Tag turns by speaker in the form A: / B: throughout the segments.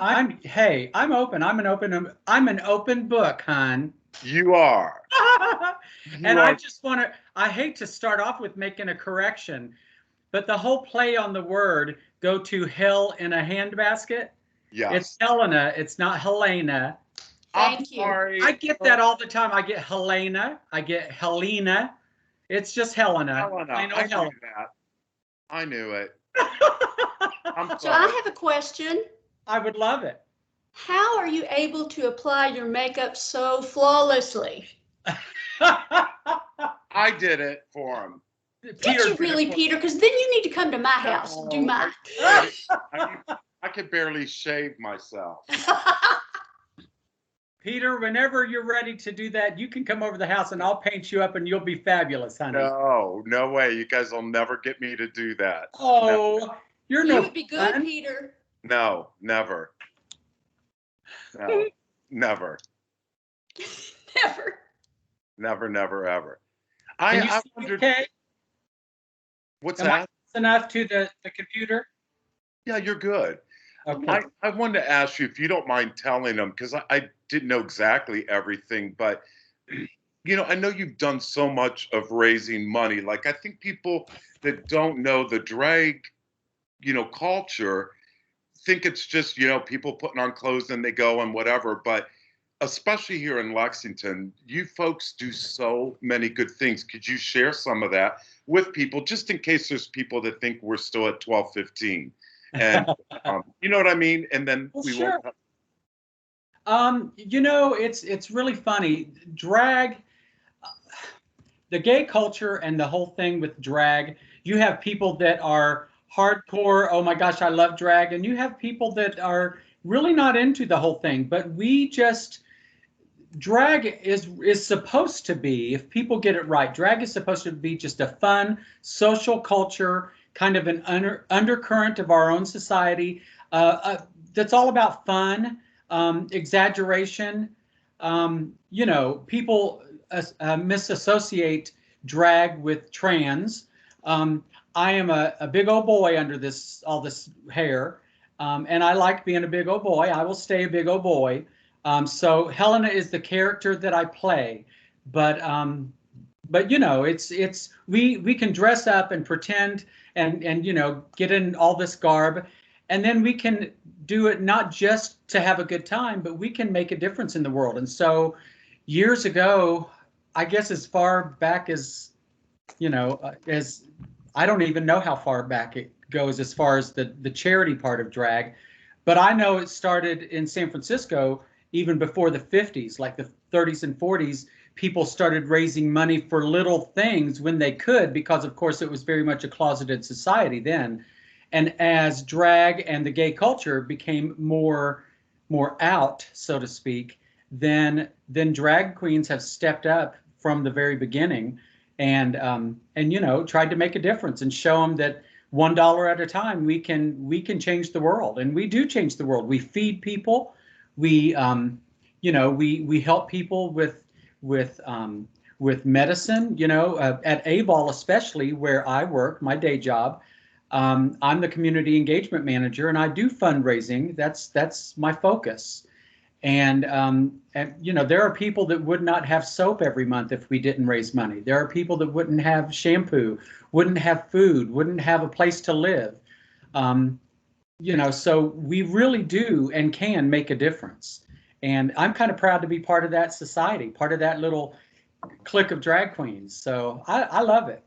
A: I'm open. I'm an open book, hon.
B: You are.
A: And I just want to, I hate to start off with making a correction, but the whole play on the word, go to hell in a handbasket.
B: Yes.
A: It's Helena. It's not Helena.
C: Thank you.
A: I get that all the time. I get Helena. I get Helena. It's just Helena.
B: Helena. I knew that. I knew it.
C: So I have a question.
A: I would love it.
C: How are you able to apply your makeup so flawlessly?
B: I did it for him.
C: Did you really, Peter? Because then you need to come to my house and do mine.
B: I could barely shave myself.
A: Peter, whenever you're ready to do that, you can come over to the house and I'll paint you up and you'll be fabulous, honey.
B: No way. You guys will never get me to do that.
A: Oh,
B: never.
A: You're no
C: You would be good,
A: fun.
C: Peter.
B: No, never. No, never.
C: Never.
B: Never, never, ever.
A: Can you
B: I
A: see
B: wondered.
A: okay?
B: What's
A: Am
B: that?
A: I close enough to the computer?
B: Yeah, you're good.
A: Okay.
B: I wanted to ask you if you don't mind telling them, because I didn't know exactly everything, but I know you've done so much of raising money. Like, I think people that don't know the drag, culture think it's just, people putting on clothes and they go and whatever. But especially here in Lexington, you folks do so many good things. Could you share some of that with people, just in case there's people that think we're still at 12:15? And you know what I mean? And then
A: Sure. It's really funny. Drag, the gay culture and the whole thing with drag, you have people that are hardcore, oh my gosh, I love drag, and you have people that are really not into the whole thing. But drag is supposed to be, if people get it right, drag is supposed to be just a fun social culture, kind of an undercurrent of our own society that's all about fun, exaggeration. People misassociate drag with trans. I am a big old boy under all this hair, and I like being a big old boy. I will stay a big old boy. So Helena is the character that I play, but it's we can dress up and pretend and get in all this garb, and then we can do it not just to have a good time, but we can make a difference in the world. And so years ago, I guess as far back as as I don't even know how far back it goes as far as the charity part of drag, but I know it started in San Francisco even before the 50s, like the 30s and 40s. People started raising money for little things when they could, because of course it was very much a closeted society then. And as drag and the gay culture became more out, so to speak, then drag queens have stepped up from the very beginning and tried to make a difference and show them that $1 at a time we can change the world. And we do change the world. We feed people. We help people with medicine, at AVOL, especially where I work, my day job. I'm the community engagement manager, and I do fundraising. That's my focus. And there are people that would not have soap every month if we didn't raise money. There are people that wouldn't have shampoo, wouldn't have food, wouldn't have a place to live. So we really do and can make a difference. And I'm kind of proud to be part of that society, part of that little clique of drag queens. So I love it.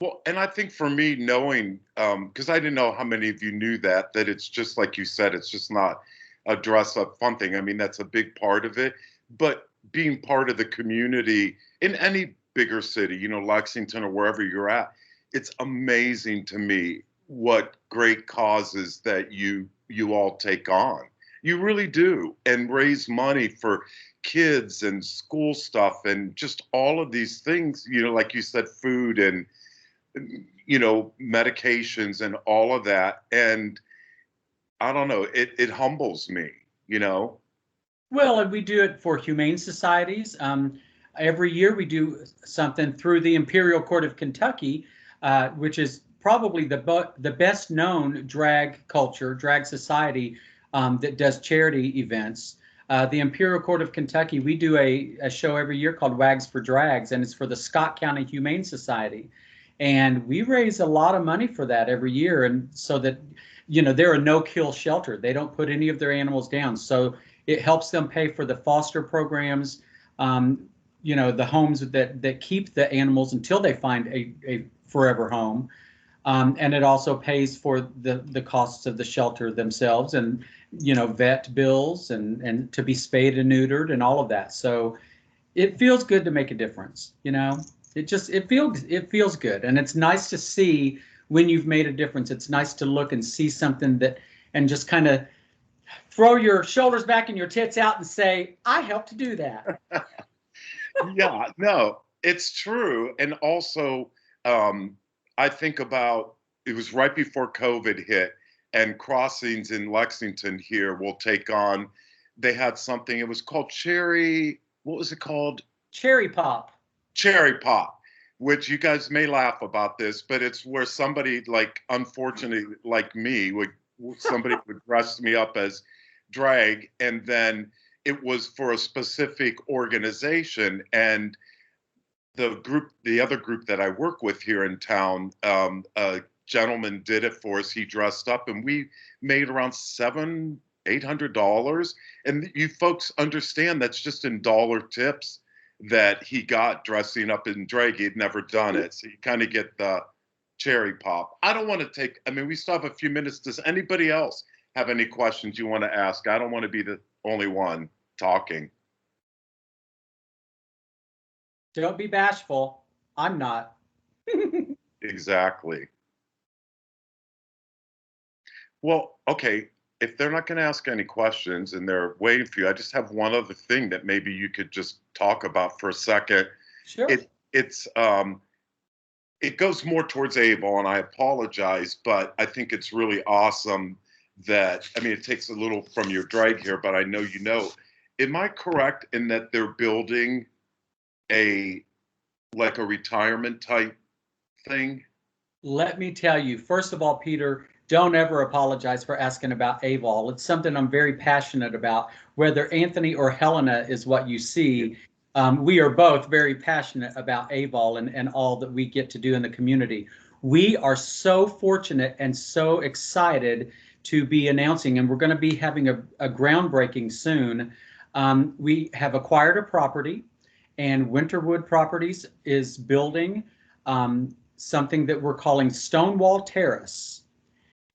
B: Well, and I think for me, knowing, because I didn't know how many of you knew that it's just like you said, it's just not a dress up fun thing. I mean, that's a big part of it. But being part of the community in any bigger city, Lexington or wherever you're at, it's amazing to me what great causes that you all take on. You really do, and raise money for kids and school stuff and just all of these things, like you said, food and, medications and all of that. And I don't know, it humbles me,
A: Well, and we do it for humane societies. Every year we do something through the Imperial Court of Kentucky, which is probably the best known drag culture, drag society that does charity events. The Imperial Court of Kentucky, we do a show every year called Wags for Drags, and it's for the Scott County Humane Society. And we raise a lot of money for that every year. And so that, they're a no-kill shelter. They don't put any of their animals down. So it helps them pay for the foster programs, the homes that keep the animals until they find a forever home. And it also pays for the costs of the shelter themselves and, vet bills and to be spayed and neutered and all of that. So it feels good to make a difference. It feels good. And it's nice to see when you've made a difference. It's nice to look and see something and just kind of throw your shoulders back and your tits out and say, I helped to do that.
B: Yeah, no, it's true. And also, I think about, it was right before COVID hit, and Crossings in Lexington here will take on, they had something, it was called what was it called?
A: Cherry Pop.
B: Cherry Pop, which you guys may laugh about this, but it's where somebody, like, unfortunately, like me, somebody would dress me up as drag, and then it was for a specific organization. And the other group that I work with here in town, a gentleman did it for us. He dressed up, and we made around $700-800. And you folks understand that's just in dollar tips that he got dressing up in drag. He'd never done it. So you kind of get the cherry pop. I don't want to we still have a few minutes. Does anybody else have any questions you want to ask? I don't want to be the only one talking.
A: Don't be bashful. I'm not.
B: Exactly. Well, okay, if they're not going to ask any questions and they're waiting for you, I just have one other thing that maybe you could just talk about for a second.
A: Sure.
B: It goes more towards Abel, and I apologize, but I think it's really awesome that, it takes a little from your drag here, but I know you know. Am I correct in that they're building a retirement type thing?
A: Let me tell you, first of all, Peter, don't ever apologize for asking about Aval. It's something I'm very passionate about. Whether Anthony or Helena is what you see, we are both very passionate about Aval and all that we get to do in the community. We are so fortunate and so excited to be announcing, and we're going to be having a groundbreaking soon. We have acquired a property, and Winterwood Properties is building something that we're calling Stonewall Terrace.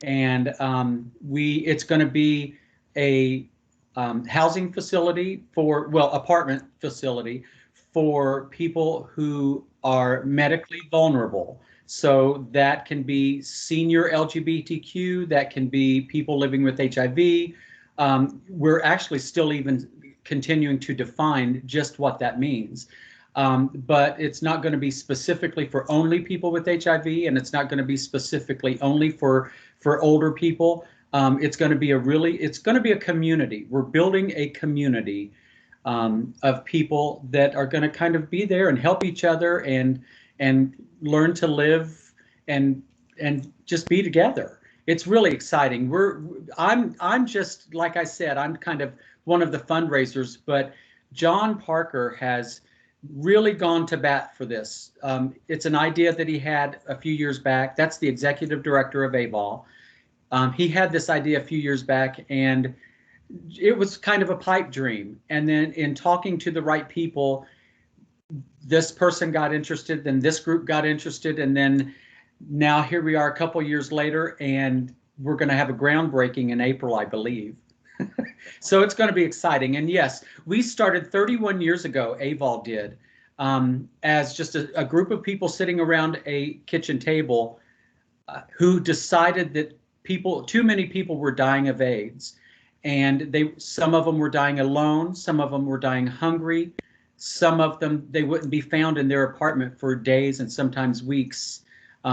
A: And it's going to be a housing facility apartment facility for people who are medically vulnerable. So that can be senior LGBTQ, that can be people living with HIV. We're actually still even continuing to define just what that means. But it's not going to be specifically for only people with HIV, and it's not going to be specifically only for older people. It's going to be a community. We're building a community of people that are going to kind of be there and help each other and learn to live and just be together. It's really exciting. I'm just, like I said, I'm kind of one of the fundraisers, but John Parker has really gone to bat for this. It's an idea that he had a few years back. That's the executive director of ABAL. He had this idea a few years back, and it was kind of a pipe dream. And then in talking to the right people, this person got interested, then this group got interested, and then now here we are a couple years later, and we're going to have a groundbreaking in April, I believe. So it's going to be exciting. And yes, we started 31 years ago, AVAL did, as just a group of people sitting around a kitchen table who decided that too many people were dying of AIDS. And some of them were dying alone, some of them were dying hungry, some of them, they wouldn't be found in their apartment for days and sometimes weeks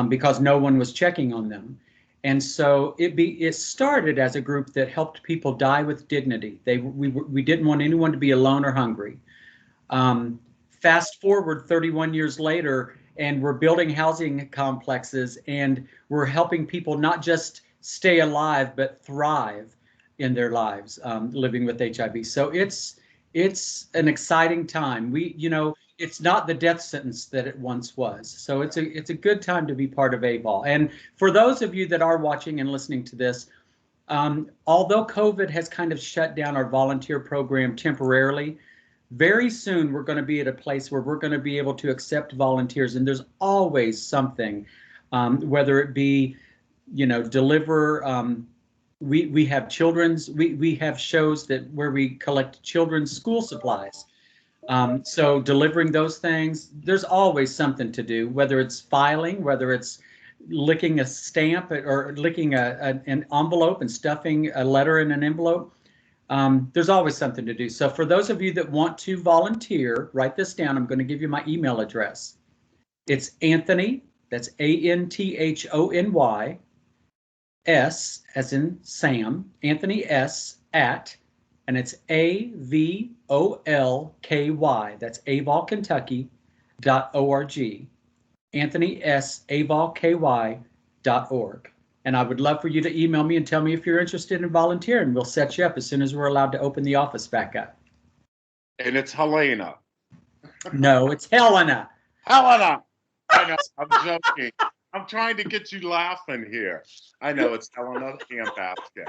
A: because no one was checking on them. And so it started as a group that helped people die with dignity. We didn't want anyone to be alone or hungry. Fast forward 31 years later, and we're building housing complexes, and we're helping people not just stay alive but thrive in their lives, living with HIV. So it's an exciting time. It's not the death sentence that it once was. So it's a good time to be part of AVOL. And for those of you that are watching and listening to this, although COVID has kind of shut down our volunteer program temporarily, very soon we're going to be at a place where we're going to be able to accept volunteers, and there's always something, whether it be, deliver. We have we have shows where we collect children's school supplies. So delivering those things, there's always something to do, whether it's filing, whether it's licking a stamp or licking an envelope and stuffing a letter in an envelope. There's always something to do. So for those of you that want to volunteer, write this down. I'm going to give you my email address. It's Anthony, that's ANTHONY, S as in Sam, Anthony S at, and it's AVOLKY, that's avolkentucky.org. Anthony S, avolky.org. And I would love for you to email me and tell me if you're interested in volunteering. We'll set you up as soon as we're allowed to open the office back up.
B: And it's Helena.
A: No, it's Helena.
B: Helena! I know, I'm joking. I'm trying to get you laughing here. I know it's Helena Handbasket.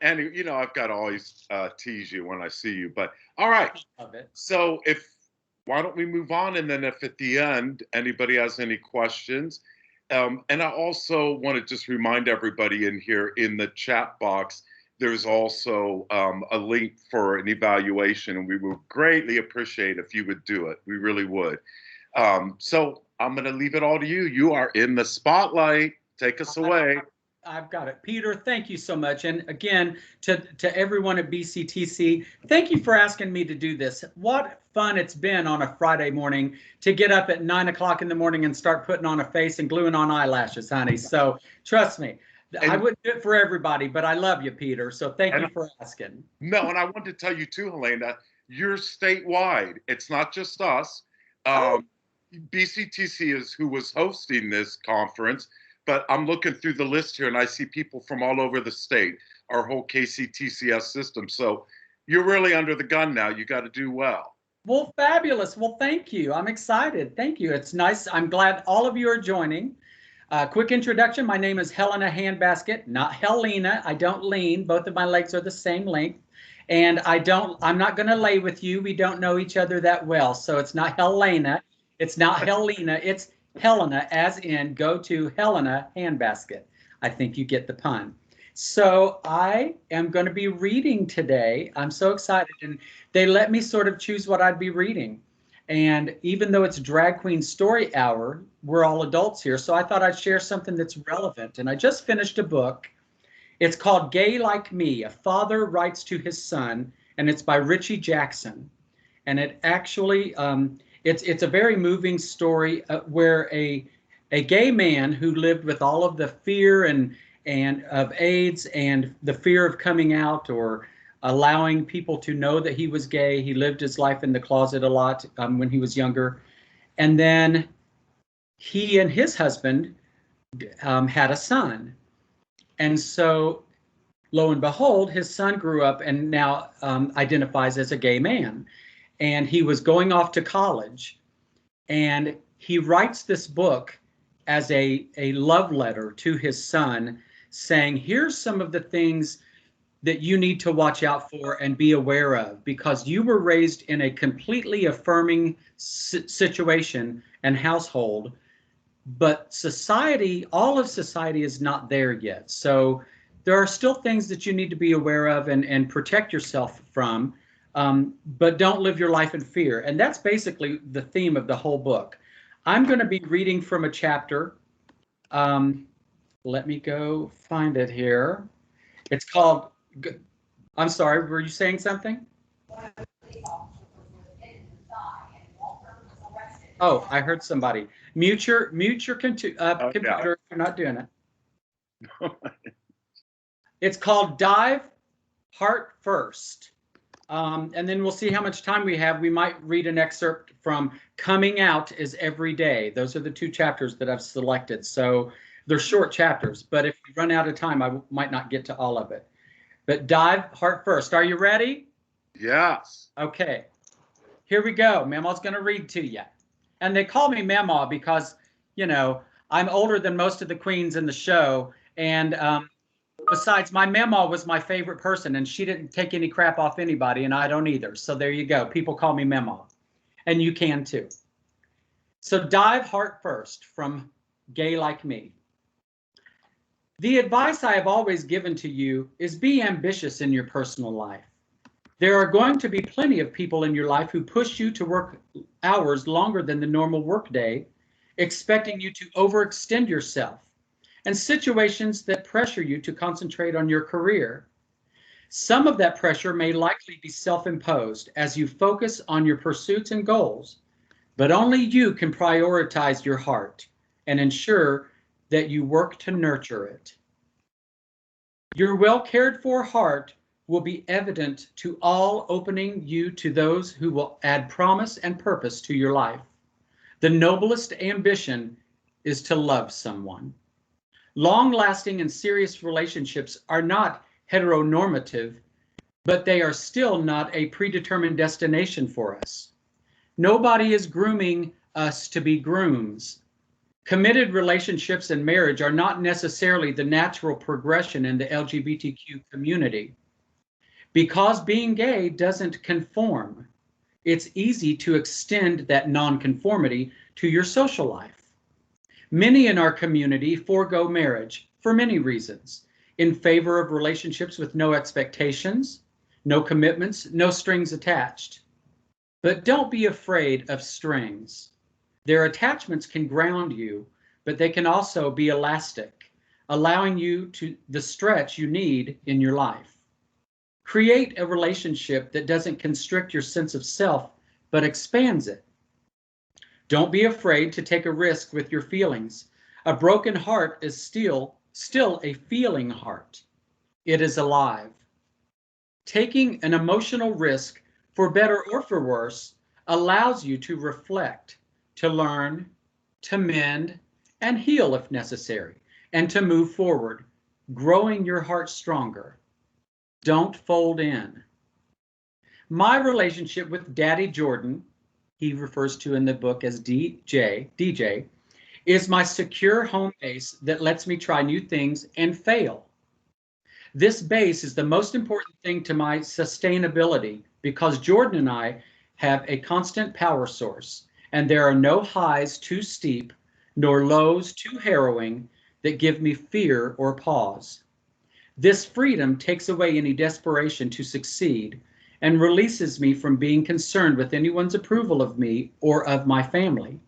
B: And I've got to always tease you when I see you. But all right.
A: Love it.
B: So why don't we move on? And then if at the end anybody has any questions, and I also want to just remind everybody in here in the chat box, there's also a link for an evaluation, and we would greatly appreciate if you would do it. We really would. So I'm going to leave it all to you. You are in the spotlight. Take us away.
A: I've got it. Peter, thank you so much. And again, to everyone at BCTC, thank you for asking me to do this. What fun it's been on a Friday morning to get up at 9 o'clock in the morning and start putting on a face and gluing on eyelashes, honey. So trust me, I wouldn't do it for everybody, but I love you, Peter. So thank you for asking.
B: No, and I wanted to tell you too, Helena, you're statewide. It's not just us. BCTC is who was hosting this conference. But I'm looking through the list here and I see people from all over the state, our whole KCTCS system. So you're really under the gun now. You got to do well.
A: Well, fabulous. Well, thank you. I'm excited. Thank you. It's nice. I'm glad all of you are joining. Quick introduction. My name is Helena Handbasket, not Helena. I don't lean. Both of my legs are the same length. And I'm not going to lay with you. We don't know each other that well. So it's not Helena. It's not Helena. It's Helena, as in go to Helena Handbasket. I think you get the pun. So I am going to be reading today. I'm so excited. And they let me sort of choose what I'd be reading. And even though it's Drag Queen Story Hour, we're all adults here. So I thought I'd share something that's relevant. And I just finished a book. It's called Gay Like Me, A Father Writes to His Son. And it's by Richie Jackson. And it actually, it's a very moving story where a gay man who lived with all of the fear and of AIDS and the fear of coming out or allowing people to know that he was gay. He lived his life in the closet a lot when he was younger. And then he and his husband had a son. And so lo and behold, his son grew up and now identifies as a gay man. And he was going off to college, and he writes this book as a love letter to his son, saying, here's some of the things that you need to watch out for and be aware of, because you were raised in a completely affirming situation and household, but society, all of society is not there yet. So there are still things that you need to be aware of and protect yourself from. But don't live your life in fear. And that's basically the theme of the whole book. I'm going to be reading from a chapter. Let me go find it here. It's called, I'm sorry, were you saying something? Oh, I heard somebody. Mute your computer if you're not doing it. It's called Dive Heart First. And then we'll see how much time we have. We might read an excerpt from Coming Out is Every Day. Those are the 2 chapters that I've selected. So they're short chapters, but if we run out of time, I might not get to all of it. But dive heart first. Are you ready?
B: Yes.
A: Okay. Here we go. Mama's going to read to you. And they call me Mama because, you know, I'm older than most of the queens in the show. And besides, my Mama was my favorite person, and she didn't take any crap off anybody, and I don't either. So there you go. People call me Mama, and you can too. So dive heart first from Gay Like Me. The advice I have always given to you is be ambitious in your personal life. There are going to be plenty of people in your life who push you to work hours longer than the normal workday, expecting you to overextend yourself, and situations that pressure you to concentrate on your career. Some of that pressure may likely be self-imposed as you focus on your pursuits and goals, but only you can prioritize your heart and ensure that you work to nurture it. Your well cared for heart will be evident to all, opening you to those who will add promise and purpose to your life. The noblest ambition is to love someone. Long-lasting and serious relationships are not heteronormative, but they are still not a predetermined destination for us. Nobody is grooming us to be grooms. Committed relationships and marriage are not necessarily the natural progression in the LGBTQ community. Because being gay doesn't conform, it's easy to extend that nonconformity to your social life. Many in our community forego marriage for many reasons, in favor of relationships with no expectations, no commitments, no strings attached. But don't be afraid of strings. Their attachments can ground you, but they can also be elastic, allowing you to the stretch you need in your life. Create a relationship that doesn't constrict your sense of self, but expands it. Don't be afraid to take a risk with your feelings. A broken heart is still a feeling heart. It is alive. Taking an emotional risk, for better or for worse, allows you to reflect, to learn, to mend, and heal if necessary, and to move forward, growing your heart stronger. Don't fold in. My relationship with Daddy Jordan, he refers to in the book as DJ, is my secure home base that lets me try new things and fail. This base is the most important thing to my sustainability because Jordan and I have a constant power source, and there are no highs too steep nor lows too harrowing that give me fear or pause. This freedom takes away any desperation to succeed and releases me from being concerned with anyone's approval of me or of my family.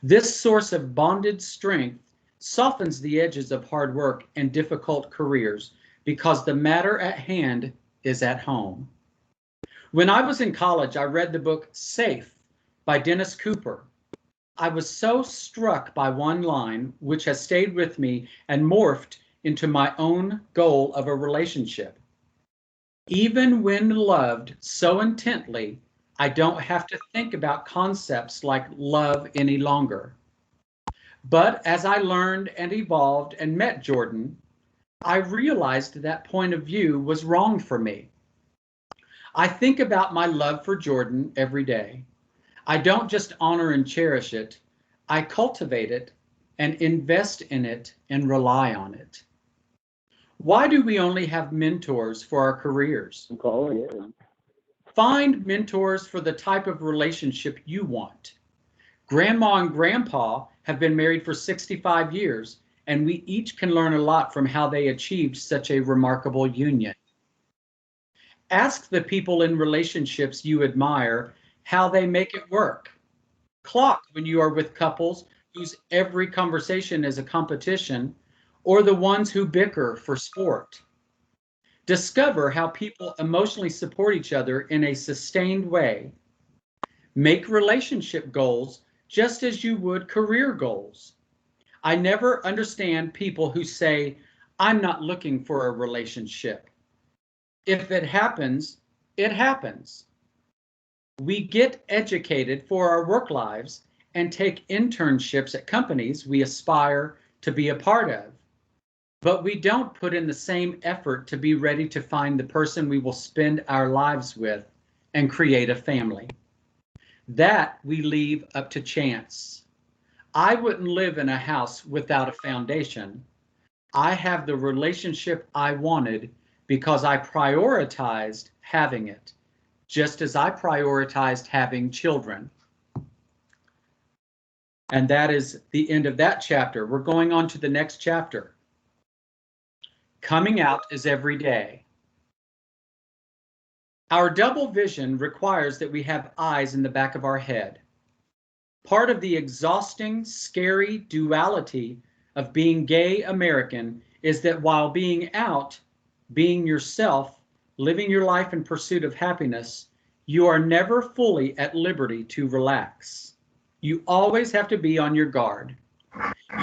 A: This source of bonded strength softens the edges of hard work and difficult careers because the matter at hand is at home. When I was in college, I read the book Safe by Dennis Cooper. I was so struck by one line, which has stayed with me and morphed into my own goal of a relationship. Even when loved so intently, I don't have to think about concepts like love any longer. But as I learned and evolved and met Jordan, I realized that point of view was wrong for me. I think about my love for Jordan every day. I don't just honor and cherish it, I cultivate it and invest in it and rely on it. Why do we only have mentors for our careers?
D: I'm calling it.
A: Find mentors for the type of relationship you want. Grandma and Grandpa have been married for 65 years, and we each can learn a lot from how they achieved such a remarkable union. Ask the people in relationships you admire how they make it work. Clock when you are with couples whose every conversation is a competition, or the ones who bicker for sport. Discover how people emotionally support each other in a sustained way. Make relationship goals just as you would career goals. I never understand people who say, I'm not looking for a relationship. If it happens, It happens. We get educated for our work lives and take internships at companies we aspire to be a part of. But we don't put in the same effort to be ready to find the person we will spend our lives with and create a family. That we leave up to chance. I wouldn't live in a house without a foundation. I have the relationship I wanted because I prioritized having it, just as I prioritized having children. And that is the end of that chapter. We're going on to the next chapter. Coming out is every day. Our double vision requires that we have eyes in the back of our head. Part of the exhausting, scary duality of being gay American is that while being out, being yourself, living your life in pursuit of happiness, you are never fully at liberty to relax. You always have to be on your guard.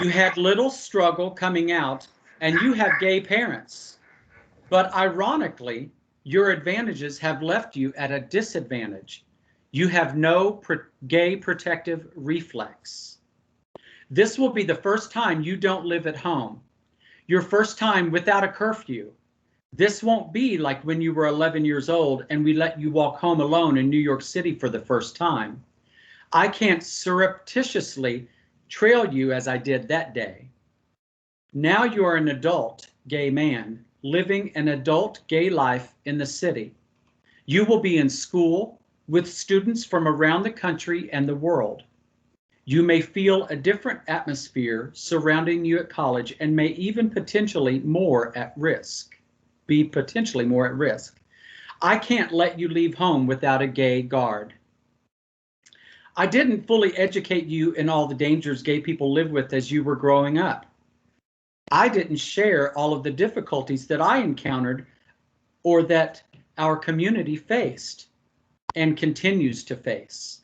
A: You had little struggle coming out, and you have gay parents. But ironically, your advantages have left you at a disadvantage. You have no gay protective reflex. This will be the first time you don't live at home. Your first time without a curfew. This won't be like when you were 11 years old and we let you walk home alone in New York City for the first time. I can't surreptitiously trail you as I did that day. Now you are an adult gay man living an adult gay life in the city. You will be in school with students from around the country and the world. You may feel a different atmosphere surrounding you at college and may even be potentially more at risk. I can't let you leave home without a gay guard. I didn't fully educate you in all the dangers gay people live with as you were growing up. I didn't share all of the difficulties that I encountered or that our community faced and continues to face.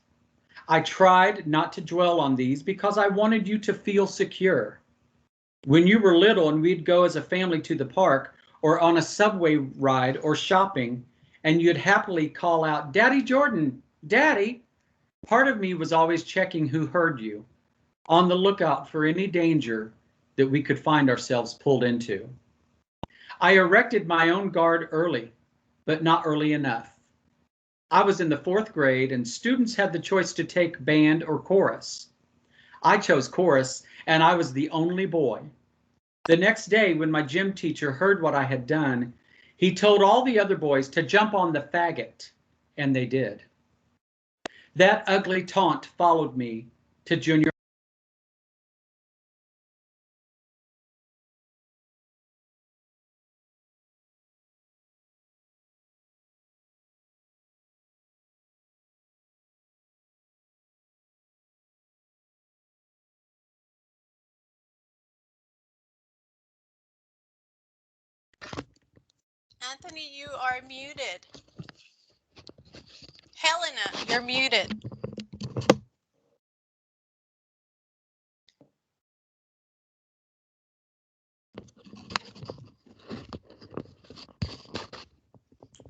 A: I tried not to dwell on these because I wanted you to feel secure. When you were little and we'd go as a family to the park or on a subway ride or shopping, and you'd happily call out, "Daddy Jordan, Daddy," part of me was always checking who heard you, on the lookout for any danger that we could find ourselves pulled into. I erected my own guard early, but not early enough. I was in the 4th grade and students had the choice to take band or chorus. I chose chorus and I was the only boy. The next day when my gym teacher heard what I had done, he told all the other boys to jump on the faggot, and they did. That ugly taunt followed me to junior.
D: Anthony, you are muted. Helena, you're muted.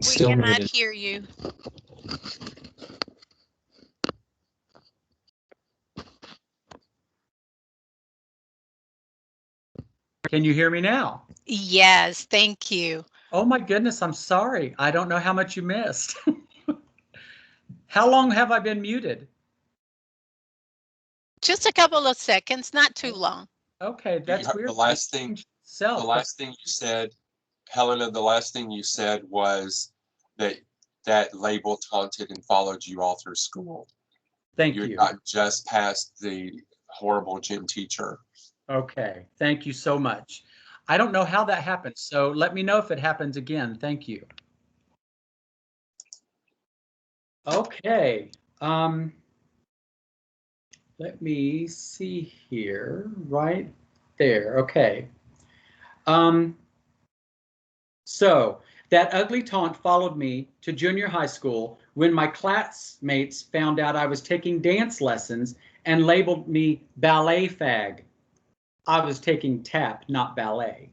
A: Still
D: We cannot
A: muted.
D: hear you.
A: Can you hear me now?
D: Yes, thank you.
A: Oh my goodness, I'm sorry. I don't know how much you missed. How long have I been muted?
D: Just a couple of seconds, not too long.
A: Okay, that's weird.
E: The last thing you said, Helena, the last thing you said was that label taunted and followed you all through school.
A: Thank
E: You
A: you.
E: had gotten just past the horrible gym teacher.
A: Okay, thank you so much. I don't know how that happened, so let me know if it happens again. Thank you. Okay, let me see here, right there. Okay. So that ugly taunt followed me to junior high school when my classmates found out I was taking dance lessons and labeled me ballet fag. I was taking tap, not ballet.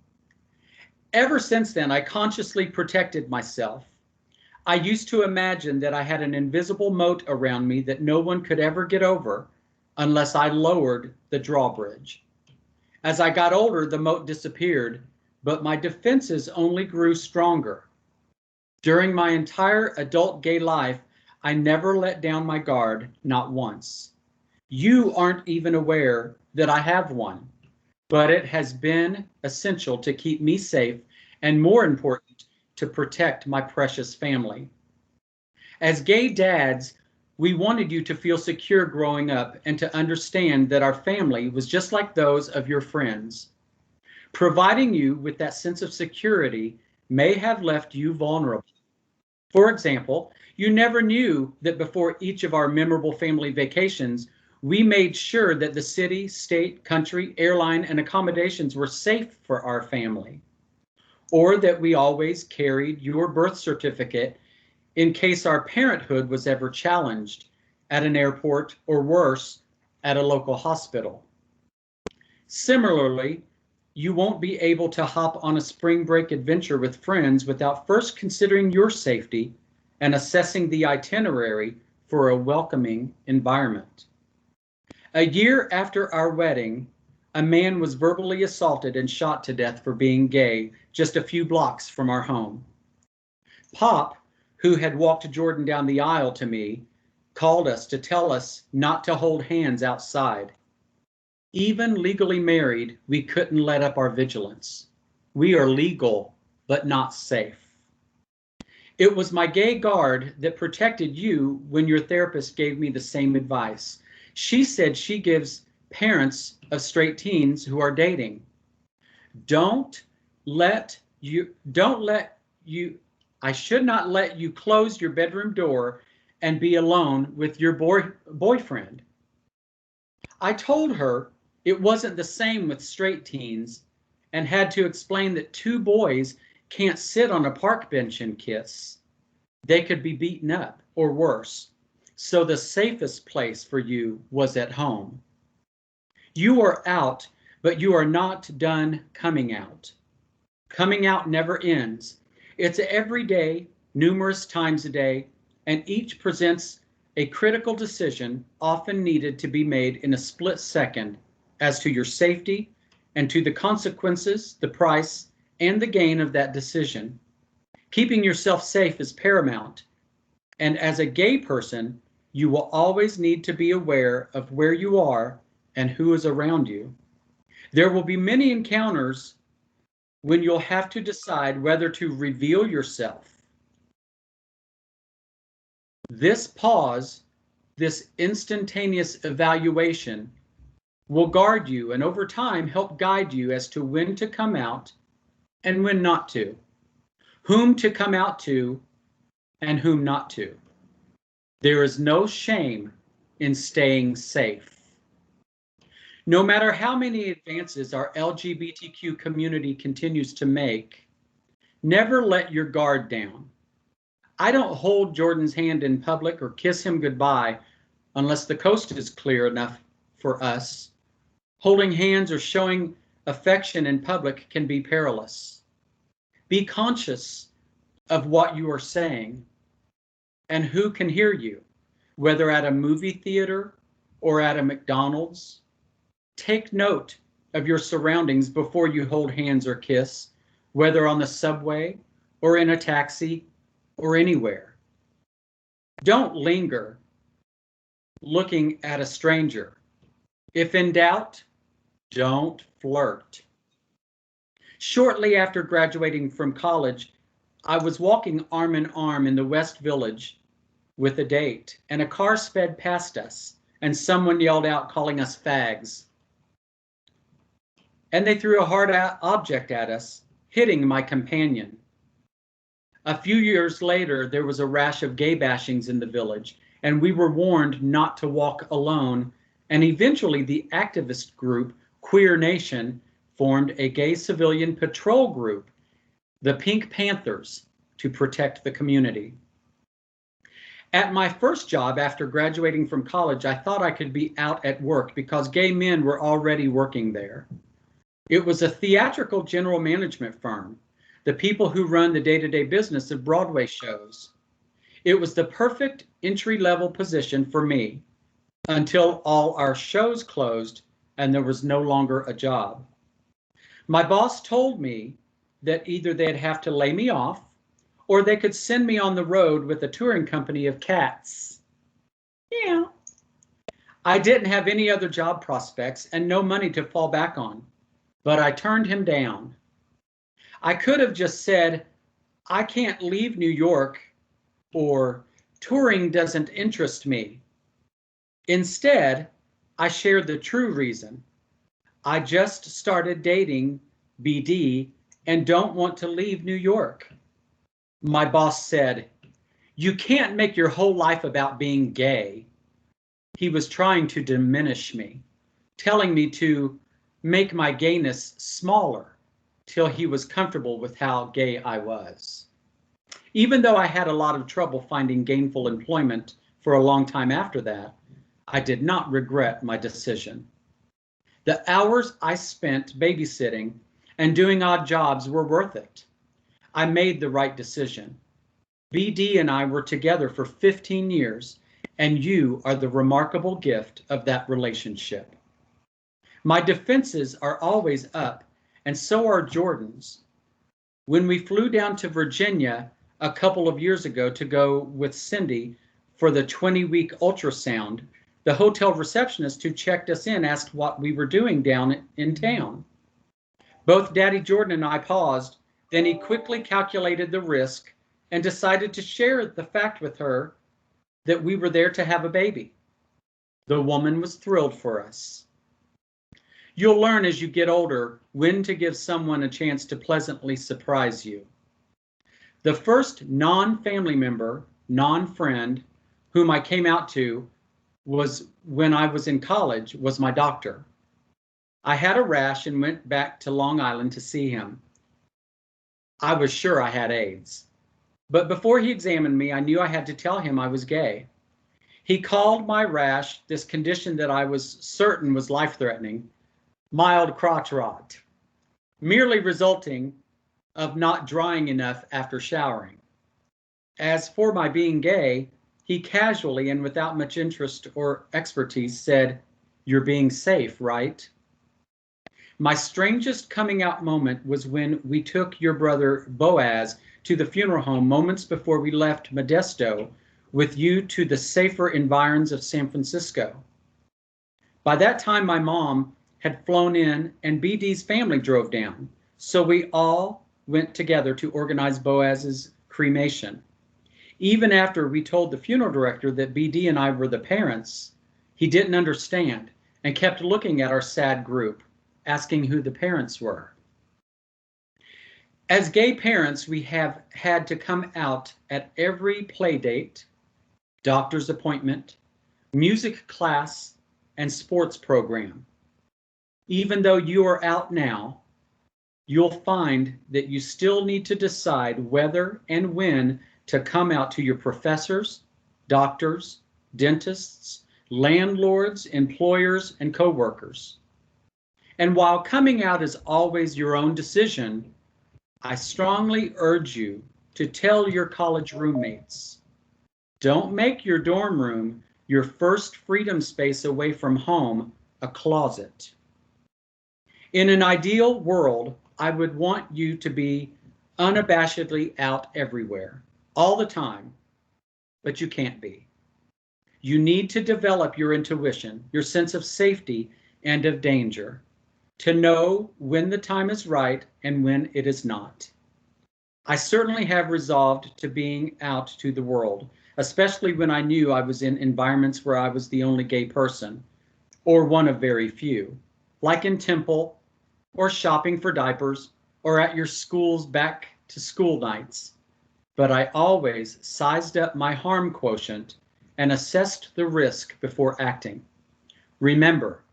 A: Ever since then, I consciously protected myself. I used to imagine that I had an invisible moat around me that no one could ever get over unless I lowered the drawbridge. As I got older, the moat disappeared, but my defenses only grew stronger. During my entire adult gay life, I never let down my guard, not once. You aren't even aware that I have one, but it has been essential to keep me safe and, more important, to protect my precious family. As gay dads, we wanted you to feel secure growing up and to understand that our family was just like those of your friends. Providing you with that sense of security may have left you vulnerable. For example, you never knew that before each of our memorable family vacations, we made sure that the city, state, country, airline, and accommodations were safe for our family, or that we always carried your birth certificate in case our parenthood was ever challenged at an airport or worse, at a local hospital. Similarly, you won't be able to hop on a spring break adventure with friends without first considering your safety and assessing the itinerary for a welcoming environment. A year after our wedding, a man was verbally assaulted and shot to death for being gay just a few blocks from our home. Pop, who had walked Jordan down the aisle to me, called us to tell us not to hold hands outside. Even legally married, we couldn't let up our vigilance. We are legal, but not safe. It was my gay guard that protected you when your therapist gave me the same advice. She said she gives parents of straight teens who are dating. I should not let you close your bedroom door and be alone with your boyfriend. I told her it wasn't the same with straight teens and had to explain that two boys can't sit on a park bench and kiss. They could be beaten up or worse. So the safest place for you was at home. You are out, but you are not done coming out. Coming out never ends. It's every day, numerous times a day, and each presents a critical decision often needed to be made in a split second as to your safety and to the consequences, the price, and the gain of that decision. Keeping yourself safe is paramount, and as a gay person, you will always need to be aware of where you are and who is around you. There will be many encounters when you'll have to decide whether to reveal yourself. This pause, this instantaneous evaluation, will guard you and over time help guide you as to when to come out and when not to, whom to come out to and whom not to. There is no shame in staying safe. No matter how many advances our LGBTQ community continues to make, never let your guard down. I don't hold Jordan's hand in public or kiss him goodbye unless the coast is clear enough for us. Holding hands or showing affection in public can be perilous. Be conscious of what you are saying and who can hear you, whether at a movie theater or at a McDonald's. Take note of your surroundings before you hold hands or kiss, whether on the subway or in a taxi or anywhere. Don't linger looking at a stranger. If in doubt, don't flirt. Shortly after graduating from college, I was walking arm in arm in the West Village with a date, and a car sped past us, and someone yelled out calling us fags. And they threw a hard object at us, hitting my companion. A few years later, there was a rash of gay bashings in the village, and we were warned not to walk alone, and eventually the activist group Queer Nation formed a gay civilian patrol group, the Pink Panthers, to protect the community. At my first job after graduating from college, I thought I could be out at work because gay men were already working there. It was a theatrical general management firm, the people who run the day-to-day business of Broadway shows. It was the perfect entry-level position for me until all our shows closed and there was no longer a job. My boss told me that either they'd have to lay me off or they could send me on the road with a touring company of cats. Yeah. I didn't have any other job prospects and no money to fall back on, but I turned him down. I could have just said, I can't leave New York, or touring doesn't interest me. Instead, I shared the true reason. I just started dating BD and don't want to leave New York. My boss said, you can't make your whole life about being gay. He was trying to diminish me, telling me to make my gayness smaller till he was comfortable with how gay I was. Even though I had a lot of trouble finding gainful employment for a long time after that, I did not regret my decision. The hours I spent babysitting and doing odd jobs were worth it. I made the right decision. BD and I were together for 15 years, and you are the remarkable gift of that relationship. My defenses are always up, and so are Jordan's. When we flew down to Virginia a couple of years ago to go with Cindy for the 20-week ultrasound, the hotel receptionist who checked us in asked what we were doing down in town. Both Daddy Jordan and I paused, then he quickly calculated the risk and decided to share the fact with her that we were there to have a baby. The woman was thrilled for us. You'll learn as you get older when to give someone a chance to pleasantly surprise you. The first non-family member, non-friend, whom I came out to was when I was in college, was my doctor. I had a rash and went back to Long Island to see him. I was sure I had AIDS. But before he examined me, I knew I had to tell him I was gay. He called my rash, this condition that I was certain was life-threatening, mild crotch rot, merely resulting of not drying enough after showering. As for my being gay, he casually and without much interest or expertise said, "You're being safe, right?" My strangest coming out moment was when we took your brother Boaz to the funeral home moments before we left Modesto with you to the safer environs of San Francisco. By that time, my mom had flown in and BD's family drove down, so we all went together to organize Boaz's cremation. Even after we told the funeral director that BD and I were the parents, he didn't understand and kept looking at our sad group, asking who the parents were. As gay parents, we have had to come out at every play date, doctor's appointment, music class, and sports program. Even though you are out now, you'll find that you still need to decide whether and when to come out to your professors, doctors, dentists, landlords, employers, and coworkers. And while coming out is always your own decision, I strongly urge you to tell your college roommates. Don't make your dorm room your first freedom space away from home a closet. In an ideal world, I would want you to be unabashedly out everywhere, all the time, but you can't be. You need to develop your intuition, your sense of safety and of danger, to know when the time is right and when it is not. I certainly have resolved to being out to the world, especially when I knew I was in environments where I was the only gay person, or one of very few, like in Temple, or shopping for diapers, or at your school's back to school nights. But I always sized up my harm quotient and assessed the risk before acting. Remember,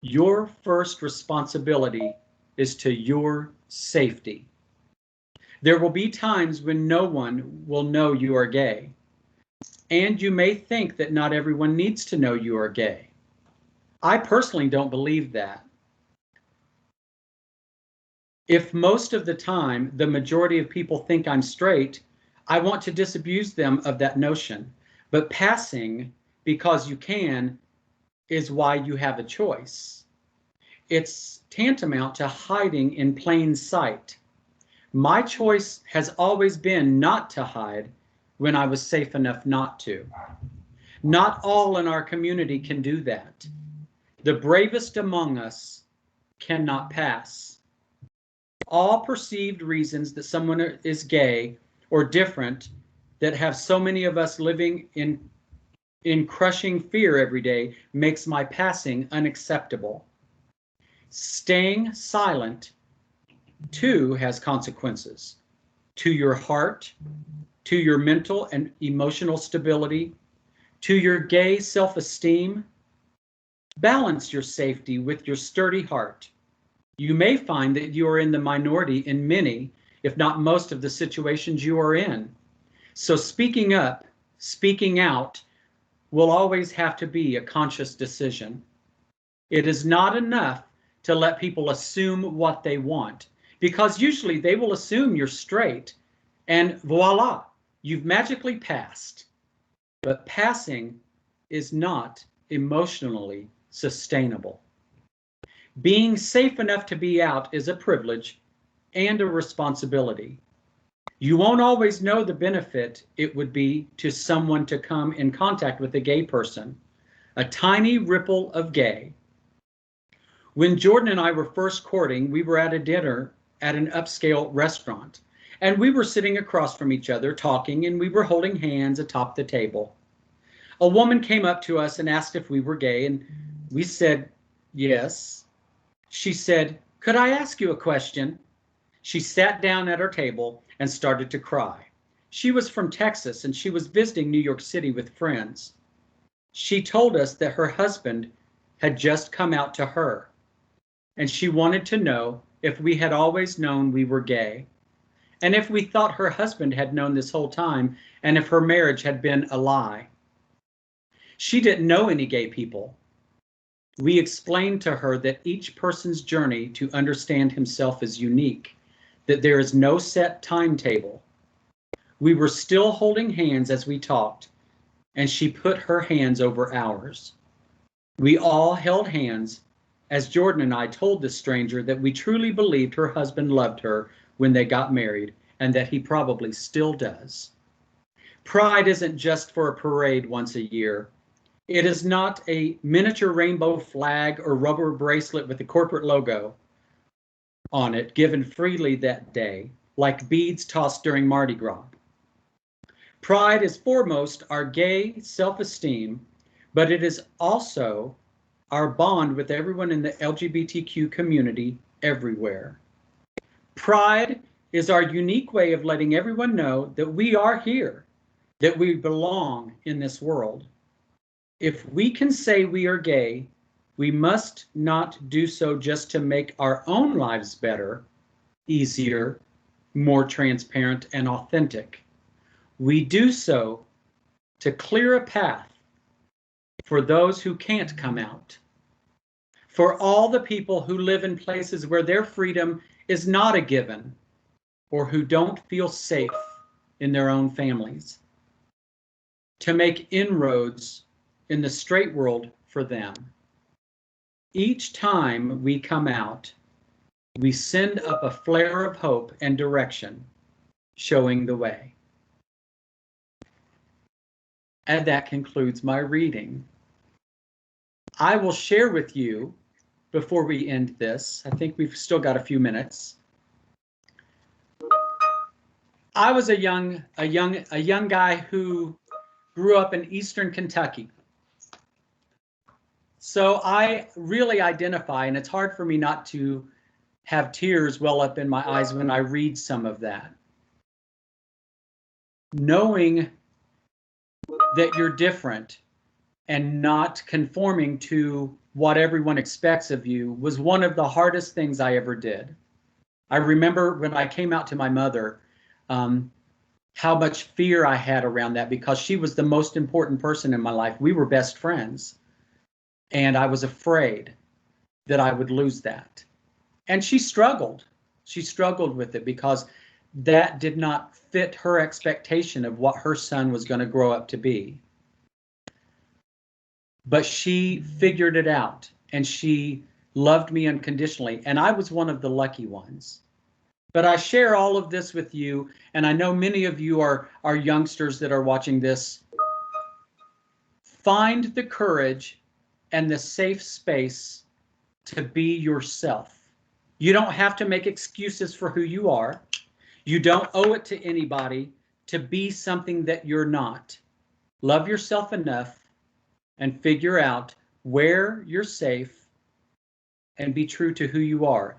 A: your first responsibility is to your safety. There will be times when no one will know you are gay, and you may think that not everyone needs to know you are gay. I personally don't believe that. If most of the time the majority of people think I'm straight, I want to disabuse them of that notion. But passing because you can is why you have a choice. It's tantamount to hiding in plain sight. My choice has always been not to hide when I was safe enough not to. Not all in our community can do that. The bravest among us cannot pass. All perceived reasons that someone is gay or different that have so many of us living in crushing fear every day makes my passing unacceptable. Staying silent too has consequences to your heart, to your mental and emotional stability, to your gay self-esteem. Balance your safety with your sturdy heart. You may find that you are in the minority in many, if not most, of the situations you are in. So speaking up, speaking out, will always have to be a conscious decision. It is not enough to let people assume what they want, because usually they will assume you're straight, and voila, you've magically passed. But passing is not emotionally sustainable. Being safe enough to be out is a privilege and a responsibility. You won't always know the benefit it would be to someone to come in contact with a gay person, a tiny ripple of gay. When Jordan and I were first courting, we were at a dinner at an upscale restaurant, and we were sitting across from each other talking, and we were holding hands atop the table. A woman came up to us and asked if we were gay, and we said yes. She said, "Could I ask you a question?" She sat down at our table and started to cry. She was from Texas, and she was visiting New York City with friends. She told us that her husband had just come out to her, and she wanted to know if we had always known we were gay, and if we thought her husband had known this whole time, and if her marriage had been a lie. She didn't know any gay people. We explained to her that each person's journey to understand himself is unique, that there is no set timetable. We were still holding hands as we talked, and she put her hands over ours. We all held hands as Jordan and I told this stranger that we truly believed her husband loved her when they got married, and that he probably still does. Pride isn't just for a parade once a year. It is not a miniature rainbow flag or rubber bracelet with a corporate logo on it given freely that day, like beads tossed during Mardi Gras. Pride is foremost our gay self-esteem, but it is also our bond with everyone in the LGBTQ community everywhere. Pride is our unique way of letting everyone know that we are here, that we belong in this world. If we can say we are gay, we must not do so just to make our own lives better, easier, more transparent, and authentic. We do so to clear a path for those who can't come out, for all the people who live in places where their freedom is not a given, or who don't feel safe in their own families, to make inroads in the straight world for them. Each time we come out, we send up a flare of hope and direction, showing the way. And that concludes my reading. I will share with you, before we end this, I think we've still got a few minutes. I was a young guy who grew up in Eastern Kentucky. So I really identify, and it's hard for me not to have tears well up in my eyes when I read some of that. Knowing that you're different and not conforming to what everyone expects of you was one of the hardest things I ever did. I remember when I came out to my mother, how much fear I had around that, because she was the most important person in my life. We were best friends, and I was afraid that I would lose that. And she struggled with it, because that did not fit her expectation of what her son was going to grow up to be. But she figured it out, and she loved me unconditionally, and I was one of the lucky ones. But I share all of this with you, and I know many of you are youngsters that are watching this. Find the courage and the safe space to be yourself. You don't have to make excuses for who you are. You don't owe it to anybody to be something that you're not. Love yourself enough and figure out where you're safe and be true to who you are.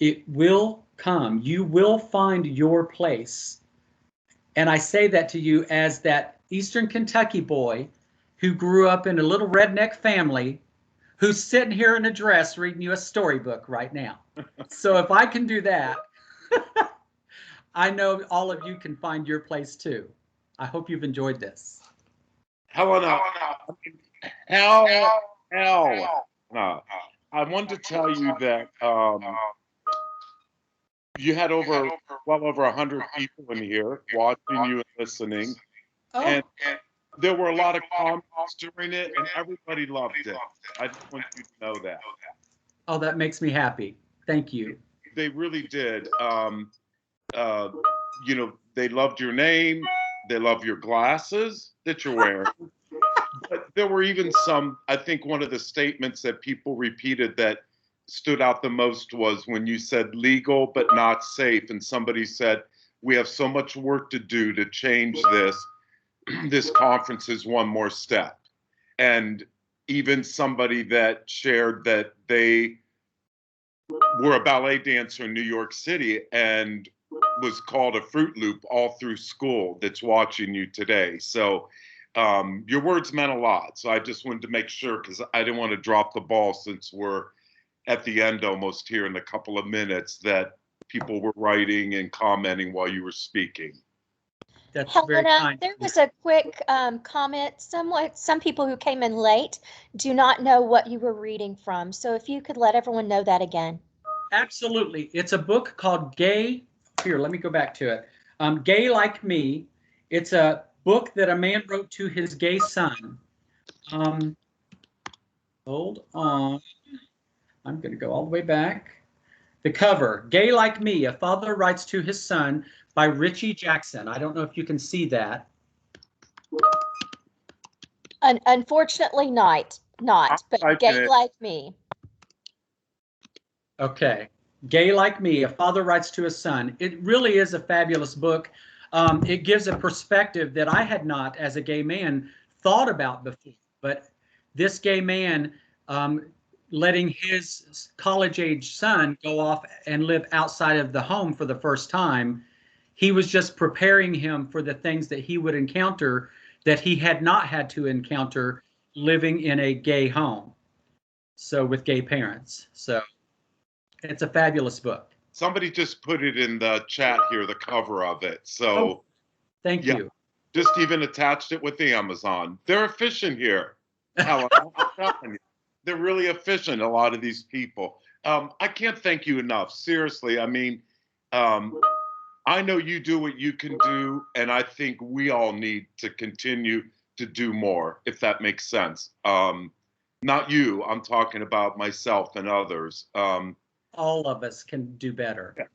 A: It will come. You will find your place. And I say that to you as that Eastern Kentucky boy who grew up in a little redneck family who's sitting here in a dress reading you a storybook right now. So if I can do that, I know all of you can find your place too. I hope you've enjoyed this.
B: Helena, no. I wanted to tell you that you had well over 100 people in here watching you and listening.
A: Oh.
B: And there were a lot of comments during it, and everybody loved it. I just want you to know that.
A: Oh, that makes me happy. Thank you.
B: They really did. You know, they loved your name. They love your glasses that you're wearing. But there were even some, I think one of the statements that people repeated that stood out the most was when you said legal but not safe. And somebody said, we have so much work to do to change this. This conference is one more step. And even somebody that shared that they were a ballet dancer in New York City and was called a Fruit Loop all through school that's watching you today. So your words meant a lot. So I just wanted to make sure, because I didn't want to drop the ball since we're at the end almost here in a couple of minutes, that people were writing and commenting while you were speaking.
A: That's
F: Helena,
A: very kind.
F: there was a quick comment. Some people who came in late do not know what you were reading from. So if you could let everyone know that again.
A: Absolutely. It's a book called Gay. Here, let me go back to it. Gay Like Me. It's a book that a man wrote to his gay son. Hold on. I'm going to go all the way back. The cover, Gay Like Me, a father writes to his son, by Richie Jackson. I don't know if you can see that.
F: Unfortunately not, but Gay Like Me.
A: Okay. Gay Like Me, a father writes to his son. It really is a fabulous book. It gives a perspective that I had not, as a gay man, thought about before. But this gay man letting his college-age son go off and live outside of the home for the first time, he was just preparing him for the things that he would encounter that he had not had to encounter living in a gay home. So with gay parents. So it's a fabulous book.
B: Somebody just put it in the chat here, the cover of it. So
A: thank you.
B: Just even attached it with the Amazon. They're efficient here. I'm telling you, they're really efficient, a lot of these people. I can't thank you enough. Seriously, I mean, I know you do what you can do, and I think we all need to continue to do more, if that makes sense. Not you, I'm talking about myself and others.
A: All of us can do better.